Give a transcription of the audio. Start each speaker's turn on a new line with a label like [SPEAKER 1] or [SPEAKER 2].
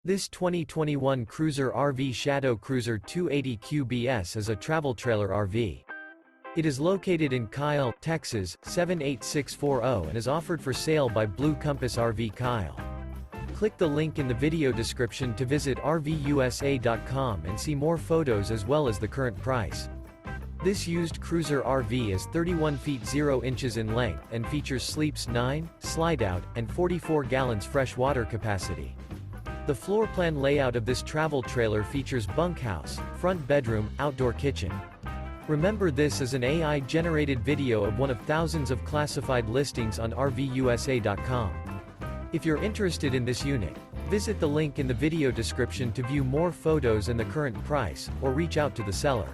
[SPEAKER 1] This 2021 Cruiser RV Shadow Cruiser 280 QBS is a travel trailer RV. It is located in Kyle, Texas, 78640 and is offered for sale by Blue Compass RV Kyle. Click the link in the video description to visit RVUSA.com and see more photos as well as the current price. This used Cruiser RV is 31 feet 0 inches in length and features sleeps 9, Slideout, and 44 gallons fresh water capacity. The floor plan layout of this travel trailer features bunkhouse, front bedroom, outdoor kitchen. Remember, this is an AI-generated video of one of thousands of classified listings on RVUSA.com. If you're interested in this unit, visit the link in the video description to view more photos and the current price, or reach out to the seller.